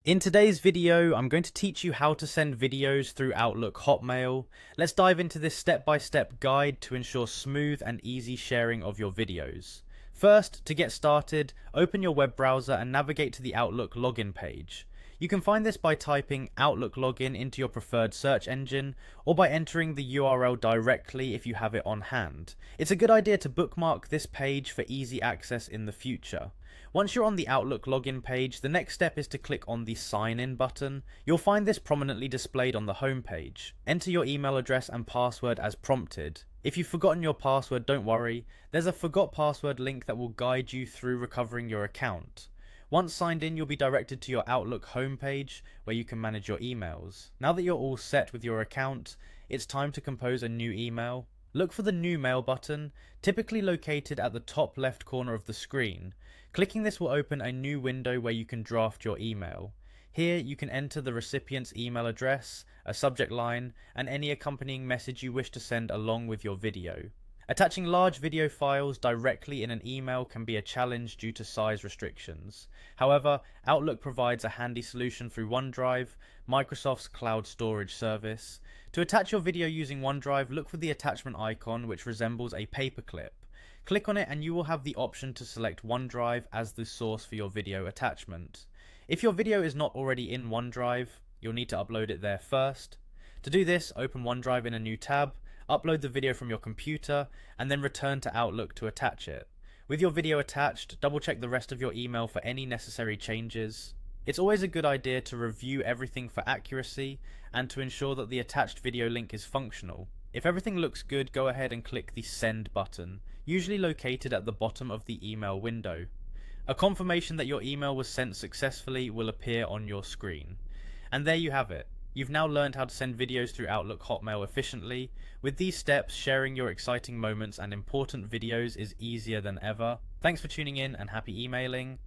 In today's video, I'm going to teach you how to send videos through Outlook Hotmail. Let's dive into this step-by-step guide to ensure smooth and easy sharing of your videos. First, to get started, open your web browser and navigate to the Outlook login page. You can find this by typing Outlook login into your preferred search engine, or by entering the URL directly if you have it on hand. It's a good idea to bookmark this page for easy access in the future. Once you're on the Outlook login page, the next step is to click on the Sign In button. You'll find this prominently displayed on the home page. Enter your email address and password as prompted. If you've forgotten your password, don't worry. There's a Forgot Password link that will guide you through recovering your account. Once signed in, you'll be directed to your Outlook homepage where you can manage your emails. Now that you're all set with your account, it's time to compose a new email. Look for the New Mail button, typically located at the top left corner of the screen. Clicking this will open a new window where you can draft your email. Here you can enter the recipient's email address, a subject line, and any accompanying message you wish to send along with your video. Attaching large video files directly in an email can be a challenge due to size restrictions. However, Outlook provides a handy solution through OneDrive, Microsoft's cloud storage service. To attach your video using OneDrive, look for the attachment icon which resembles a paperclip. Click on it and you will have the option to select OneDrive as the source for your video attachment. If your video is not already in OneDrive, you'll need to upload it there first. To do this, open OneDrive in a new tab, upload the video from your computer, and then return to Outlook to attach it. With your video attached, double check the rest of your email for any necessary changes. It's always a good idea to review everything for accuracy and to ensure that the attached video link is functional. If everything looks good, go ahead and click the Send button, usually located at the bottom of the email window. A confirmation that your email was sent successfully will appear on your screen. And there you have it. You've now learned how to send videos through Outlook Hotmail efficiently. With these steps, sharing your exciting moments and important videos is easier than ever. Thanks for tuning in and happy emailing.